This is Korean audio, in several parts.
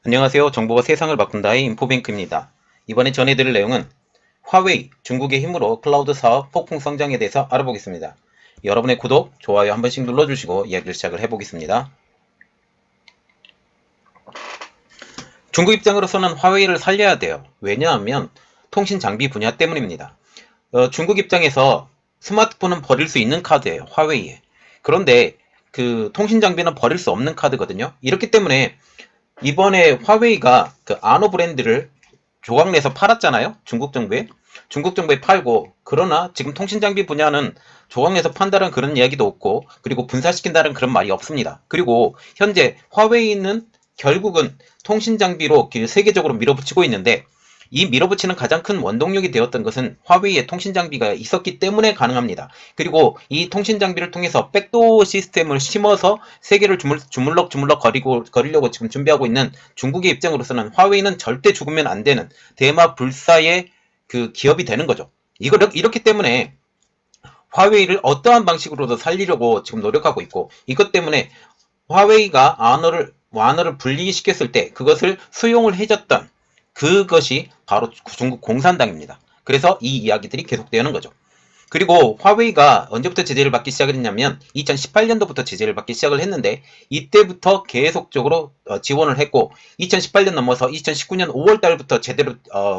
안녕하세요. 정보가 세상을 바꾼다의 인포뱅크입니다. 이번에 전해드릴 내용은 화웨이, 중국의 힘으로 클라우드 사업 폭풍 성장에 대해서 알아보겠습니다. 여러분의 구독, 좋아요 한 번씩 눌러주시고 이야기를 시작을 해보겠습니다. 중국 입장으로서는 화웨이를 살려야 돼요. 왜냐하면 통신 장비 분야 때문입니다. 중국 입장에서 스마트폰은 버릴 수 있는 카드예요. 화웨이에. 그런데 그 통신 장비는 버릴 수 없는 카드거든요. 이렇기 때문에 이번에 화웨이가 그 아노 브랜드를 조각내서 팔았잖아요. 중국 정부에 팔고, 그러나 지금 통신장비 분야는 조각내서 판다는 그런 이야기도 없고, 그리고 분사시킨다는 그런 말이 없습니다. 그리고 현재 화웨이는 결국은 통신장비로 세계적으로 밀어붙이고 있는데, 이 밀어붙이는 가장 큰 원동력이 되었던 것은 화웨이의 통신장비가 있었기 때문에 가능합니다. 그리고 이 통신장비를 통해서 백도어 시스템을 심어서 세계를 주물럭주물럭 거리려고 지금 준비하고 있는 중국의 입장으로서는 화웨이는 절대 죽으면 안 되는 대마 불사의 그 기업이 되는 거죠. 이렇기 때문에 화웨이를 어떠한 방식으로도 살리려고 지금 노력하고 있고, 이것 때문에 화웨이가 아너를 분리시켰을 때 그것을 수용을 해줬던 그것이 바로 중국 공산당입니다. 그래서 이 이야기들이 계속되는 거죠. 그리고 화웨이가 언제부터 제재를 받기 시작을 했냐면 2018년도부터 제재를 받기 시작을 했는데, 이때부터 계속적으로 지원을 했고 2018년 넘어서 2019년 5월달부터 제대로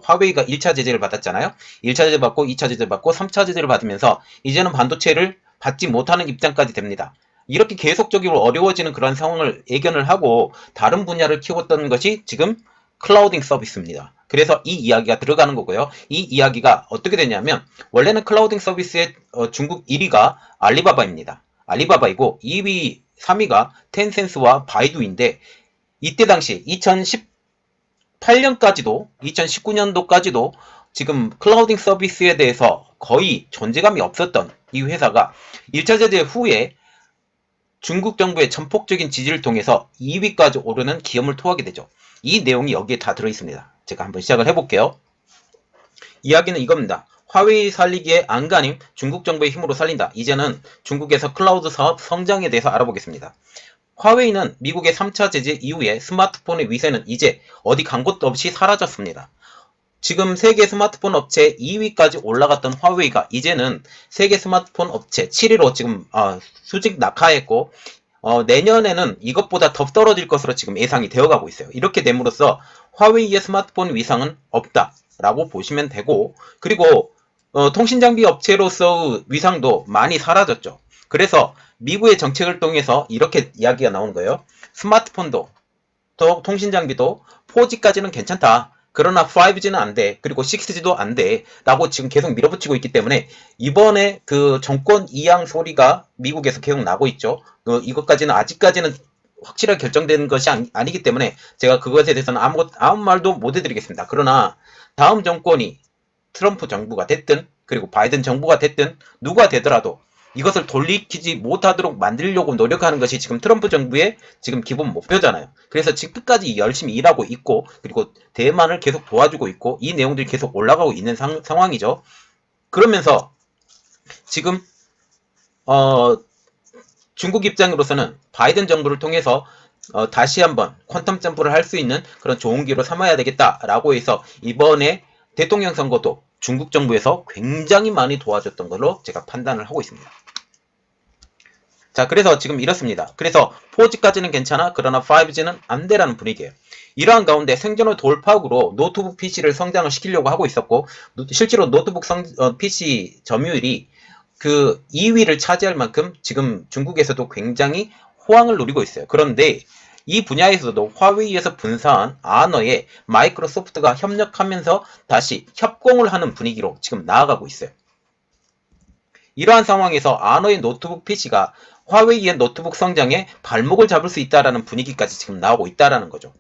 화웨이가 1차 제재를 받았잖아요. 1차 제재 받고 2차 제재 받고 3차 제재를 받으면서 이제는 반도체를 받지 못하는 입장까지 됩니다. 이렇게 계속적으로 어려워지는 그런 상황을 예견을 하고 다른 분야를 키웠던 것이 지금 클라우딩 서비스입니다. 그래서 이 이야기가 들어가는 거고요. 이 이야기가 어떻게 되냐면, 원래는 클라우딩 서비스의 중국 1위가 알리바바입니다. 알리바바이고 2위, 3위가 텐센스와 바이두인데, 이때 당시 2018년까지도 2019년도까지도 지금 클라우딩 서비스에 대해서 거의 존재감이 없었던 이 회사가 1차 제재 후에 중국 정부의 전폭적인 지지를 통해서 2위까지 오르는 기염을 토하게 되죠. 이 내용이 여기에 다 들어있습니다. 제가 한번 시작을 해볼게요. 이야기는 이겁니다. 화웨이 살리기에 안간힘, 중국 정부의 힘으로 살린다. 이제는 중국에서 클라우드 사업 성장에 대해서 알아보겠습니다. 화웨이는 미국의 3차 제재 이후에 스마트폰의 위세는 이제 어디 간 곳도 없이 사라졌습니다. 지금 세계 스마트폰 업체 2위까지 올라갔던 화웨이가 이제는 세계 스마트폰 업체 7위로 지금 수직 낙하했고, 내년에는 이것보다 더 떨어질 것으로 지금 예상이 되어가고 있어요. 이렇게 됨으로써 화웨이의 스마트폰 위상은 없다라고 보시면 되고, 그리고 통신장비 업체로서의 위상도 많이 사라졌죠. 그래서 미국의 정책을 통해서 이렇게 이야기가 나오는 거예요. 스마트폰도 통신장비도 4G까지는 괜찮다. 그러나 5G는 안 돼. 그리고 6G도 안 돼. 라고 지금 계속 밀어붙이고 있기 때문에 이번에 그 정권 이양 소리가 미국에서 계속 나고 있죠. 이것까지는 아직까지는 확실하게 결정되는 것이 아니기 때문에 제가 그것에 대해서는 아무 말도 못 해드리겠습니다. 그러나 다음 정권이 트럼프 정부가 됐든 그리고 바이든 정부가 됐든 누가 되더라도 이것을 돌이키지 못하도록 만들려고 노력하는 것이 지금 트럼프 정부의 지금 기본 목표잖아요. 그래서 지금 끝까지 열심히 일하고 있고, 그리고 대만을 계속 도와주고 있고, 이 내용들이 계속 올라가고 있는 상황이죠. 그러면서 지금 중국 입장으로서는 바이든 정부를 통해서 다시 한번 퀀텀 점프를 할 수 있는 그런 좋은 기회로 삼아야 되겠다라고 해서 이번에 대통령 선거도 중국 정부에서 굉장히 많이 도와줬던 걸로 제가 판단을 하고 있습니다. 자, 그래서 지금 이렇습니다. 그래서 4G까지는 괜찮아. 그러나 5G는 안 돼라는 분위기예요. 이러한 가운데 생존의 돌파구로 노트북 PC를 성장을 시키려고 하고 있었고, 실제로 노트북 PC 점유율이 그 2위를 차지할 만큼 지금 중국에서도 굉장히 호황을 누리고 있어요. 그런데 이 분야에서도 화웨이에서 분사한 아너에 마이크로소프트가 협력하면서 다시 협공을 하는 분위기로 지금 나아가고 있어요. 이러한 상황에서 아너의 노트북 PC가 화웨이의 노트북 성장에 발목을 잡을 수 있다는 분위기까지 지금 나오고 있다는 거죠.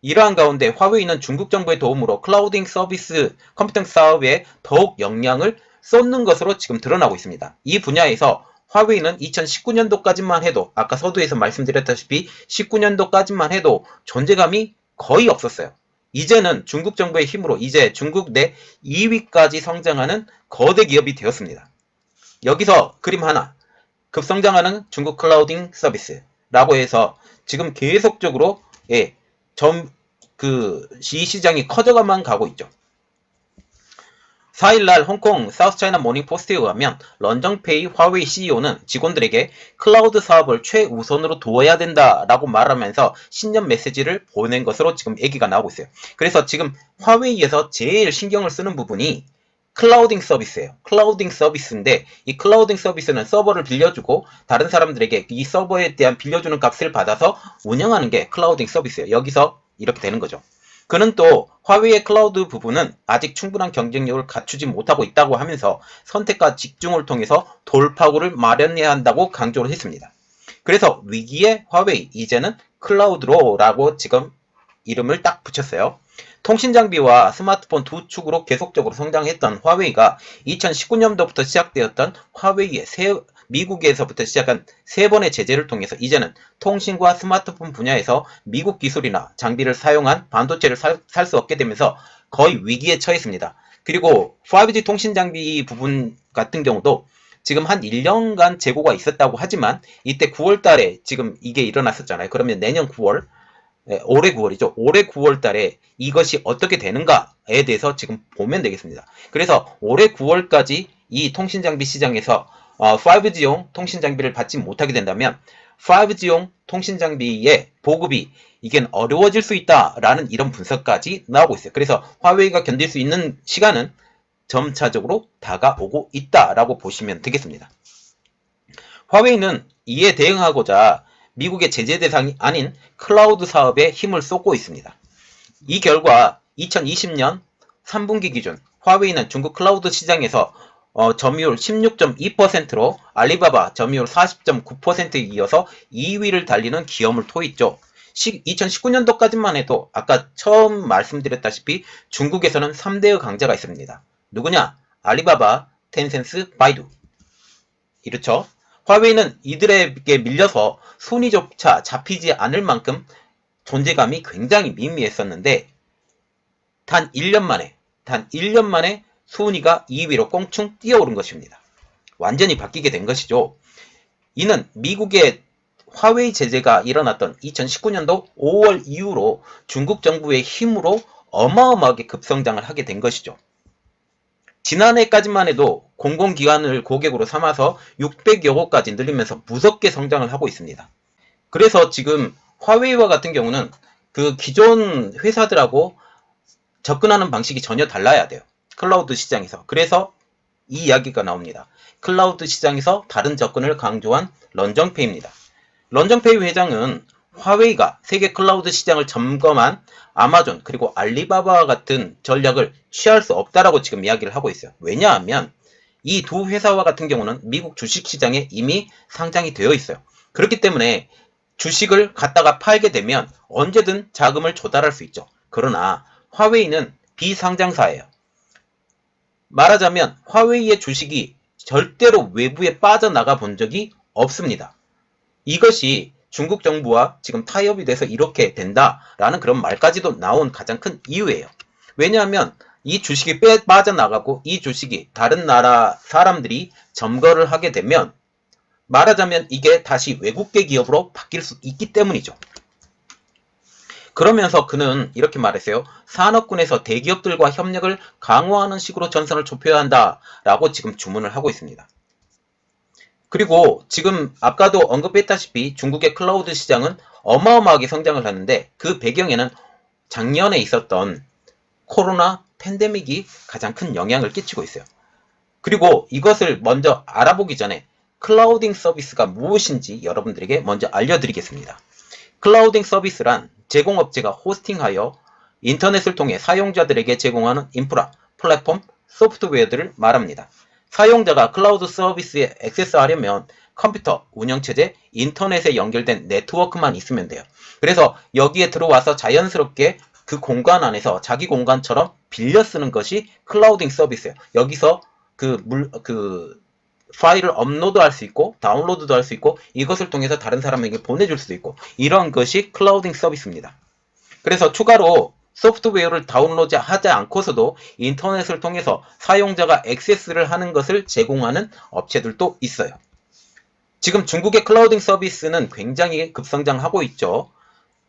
이러한 가운데 화웨이는 중국 정부의 도움으로 클라우딩 서비스 컴퓨팅 사업에 더욱 역량을 쏟는 것으로 지금 드러나고 있습니다. 이 분야에서 화웨이는 2019년도까지만 해도, 아까 서두에서 말씀드렸다시피 19년도까지만 해도 존재감이 거의 없었어요. 이제는 중국 정부의 힘으로 이제 중국 내 2위까지 성장하는 거대 기업이 되었습니다. 여기서 그림 하나, 급성장하는 중국 클라우딩 서비스라고 해서 지금 계속적으로 이 시장이 커져가만 가고 있죠. 4일날 홍콩 사우스차이나 모닝포스트에 의하면 런정페이 화웨이 CEO는 직원들에게 클라우드 사업을 최우선으로 두어야 된다라고 말하면서 신년 메시지를 보낸 것으로 지금 얘기가 나오고 있어요. 그래서 지금 화웨이에서 제일 신경을 쓰는 부분이 클라우딩 서비스예요. 클라우딩 서비스인데 이 클라우딩 서비스는 서버를 빌려주고 다른 사람들에게 이 서버에 대한 빌려주는 값을 받아서 운영하는 게 클라우딩 서비스예요. 여기서 이렇게 되는 거죠. 그는 또 화웨이의 클라우드 부분은 아직 충분한 경쟁력을 갖추지 못하고 있다고 하면서 선택과 집중을 통해서 돌파구를 마련해야 한다고 강조를 했습니다. 그래서 위기의 화웨이, 이제는 클라우드로 라고 지금 이름을 딱 붙였어요. 통신 장비와 스마트폰 두 축으로 계속적으로 성장했던 화웨이가 2019년도부터 시작되었던 화웨이의 미국에서부터 시작한 세 번의 제재를 통해서 이제는 통신과 스마트폰 분야에서 미국 기술이나 장비를 사용한 반도체를 살 수 없게 되면서 거의 위기에 처했습니다. 그리고 5G 통신 장비 부분 같은 경우도 지금 한 1년간 재고가 있었다고 하지만 이때 9월 달에 지금 이게 일어났었잖아요. 그러면 내년 9월, 올해 9월이죠. 올해 9월 달에 이것이 어떻게 되는가에 대해서 지금 보면 되겠습니다. 그래서 올해 9월까지 이 통신 장비 시장에서 5G용 통신 장비를 받지 못하게 된다면 5G용 통신 장비의 보급이 이게 어려워질 수 있다라는 이런 분석까지 나오고 있어요. 그래서 화웨이가 견딜 수 있는 시간은 점차적으로 다가오고 있다라고 보시면 되겠습니다. 화웨이는 이에 대응하고자 미국의 제재 대상이 아닌 클라우드 사업에 힘을 쏟고 있습니다. 이 결과 2020년 3분기 기준 화웨이는 중국 클라우드 시장에서 점유율 16.2%로 알리바바 점유율 40.9%에 이어서 2위를 달리는 기염을 토했죠. 2019년도까지만 해도 아까 처음 말씀드렸다시피 중국에서는 3대의 강자가 있습니다. 누구냐? 알리바바, 텐센스, 바이두. 이렇죠. 화웨이는 이들에게 밀려서 순위조차 잡히지 않을 만큼 존재감이 굉장히 미미했었는데 단 1년 만에 순위가 2위로 꽁충 뛰어오른 것입니다. 완전히 바뀌게 된 것이죠. 이는 미국의 화웨이 제재가 일어났던 2019년도 5월 이후로 중국 정부의 힘으로 어마어마하게 급성장을 하게 된 것이죠. 지난해까지만 해도 공공기관을 고객으로 삼아서 600여 곳까지 늘리면서 무섭게 성장을 하고 있습니다. 그래서 지금 화웨이와 같은 경우는 그 기존 회사들하고 접근하는 방식이 전혀 달라야 돼요. 클라우드 시장에서. 그래서 이 이야기가 나옵니다. 클라우드 시장에서 다른 접근을 강조한 런정페이입니다. 런정페이 회장은 화웨이가 세계 클라우드 시장을 점검한 아마존 그리고 알리바바와 같은 전략을 취할 수 없다라고 지금 이야기를 하고 있어요. 왜냐하면 이 두 회사와 같은 경우는 미국 주식시장에 이미 상장이 되어 있어요. 그렇기 때문에 주식을 갖다가 팔게 되면 언제든 자금을 조달할 수 있죠. 그러나 화웨이는 비상장사예요. 말하자면 화웨이의 주식이 절대로 외부에 빠져나가 본 적이 없습니다. 이것이 중국 정부와 지금 타협이 돼서 이렇게 된다라는 그런 말까지도 나온 가장 큰 이유예요. 왜냐하면 이 주식이 빠져나가고 이 주식이 다른 나라 사람들이 점거를 하게 되면 말하자면 이게 다시 외국계 기업으로 바뀔 수 있기 때문이죠. 그러면서 그는 이렇게 말했어요. 산업군에서 대기업들과 협력을 강화하는 식으로 전선을 좁혀야 한다라고 지금 주문을 하고 있습니다. 그리고 지금 아까도 언급했다시피 중국의 클라우드 시장은 어마어마하게 성장을 하는데 그 배경에는 작년에 있었던 코로나 팬데믹이 가장 큰 영향을 끼치고 있어요. 그리고 이것을 먼저 알아보기 전에 클라우딩 서비스가 무엇인지 여러분들에게 먼저 알려드리겠습니다. 클라우딩 서비스란 제공업체가 호스팅하여 인터넷을 통해 사용자들에게 제공하는 인프라, 플랫폼, 소프트웨어들을 말합니다. 사용자가 클라우드 서비스에 액세스하려면 컴퓨터, 운영체제, 인터넷에 연결된 네트워크만 있으면 돼요. 그래서 여기에 들어와서 자연스럽게 그 공간 안에서 자기 공간처럼 빌려 쓰는 것이 클라우딩 서비스예요. 여기서 그 파일을 업로드할 수 있고 다운로드도 할 수 있고 이것을 통해서 다른 사람에게 보내줄 수도 있고 이런 것이 클라우딩 서비스입니다. 그래서 추가로 소프트웨어를 다운로드 하지 않고서도 인터넷을 통해서 사용자가 액세스를 하는 것을 제공하는 업체들도 있어요. 지금 중국의 클라우딩 서비스는 굉장히 급성장하고 있죠.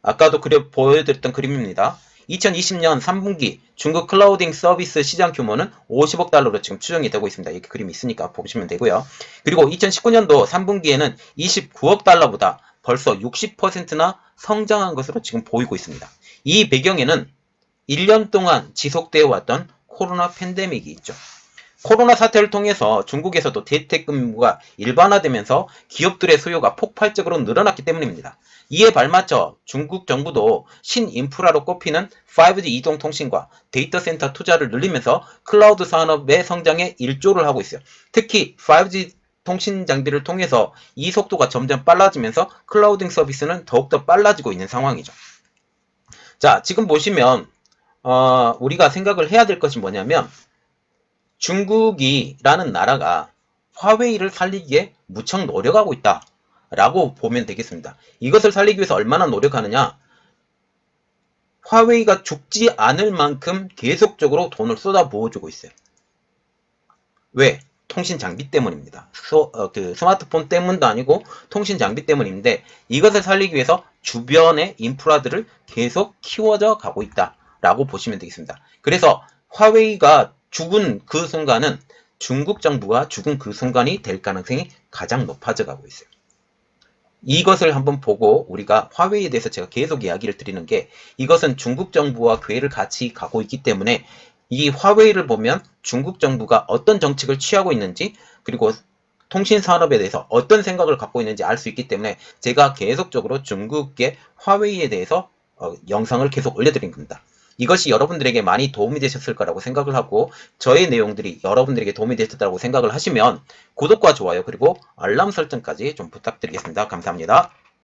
아까도 보여드렸던 그림입니다. 2020년 3분기 중국 클라우딩 서비스 시장 규모는 50억 달러로 지금 추정이 되고 있습니다. 이렇게 그림이 있으니까 보시면 되고요. 그리고 2019년도 3분기에는 29억 달러보다 벌써 60%나 성장한 것으로 지금 보이고 있습니다. 이 배경에는 1년 동안 지속되어 왔던 코로나 팬데믹이 있죠. 코로나 사태를 통해서 중국에서도 재택근무가 일반화되면서 기업들의 수요가 폭발적으로 늘어났기 때문입니다. 이에 발맞춰 중국 정부도 신인프라로 꼽히는 5G 이동통신과 데이터 센터 투자를 늘리면서 클라우드 산업의 성장에 일조를 하고 있어요. 특히 5G 통신 장비를 통해서 이 속도가 점점 빨라지면서 클라우딩 서비스는 더욱더 빨라지고 있는 상황이죠. 자, 지금 보시면 우리가 생각을 해야 될 것이 뭐냐면 중국이라는 나라가 화웨이를 살리기에 무척 노력하고 있다 라고 보면 되겠습니다. 이것을 살리기 위해서 얼마나 노력하느냐, 화웨이가 죽지 않을 만큼 계속적으로 돈을 쏟아부어주고 있어요. 왜? 통신 장비 때문입니다. 스마트폰 때문도 아니고 통신 장비 때문인데, 이것을 살리기 위해서 주변의 인프라들을 계속 키워져 가고 있다 라고 보시면 되겠습니다. 그래서 화웨이가 죽은 그 순간은 중국 정부가 죽은 그 순간이 될 가능성이 가장 높아져 가고 있어요. 이것을 한번 보고 우리가 화웨이에 대해서 제가 계속 이야기를 드리는 게, 이것은 중국 정부와 궤를 같이 가고 있기 때문에 이 화웨이를 보면 중국 정부가 어떤 정책을 취하고 있는지, 그리고 통신 산업에 대해서 어떤 생각을 갖고 있는지 알 수 있기 때문에 제가 계속적으로 중국의 화웨이에 대해서 영상을 계속 올려드린 겁니다. 이것이 여러분들에게 많이 도움이 되셨을 거라고 생각을 하고, 저의 내용들이 여러분들에게 도움이 되셨다고 생각을 하시면 구독과 좋아요 그리고 알람 설정까지 좀 부탁드리겠습니다. 감사합니다.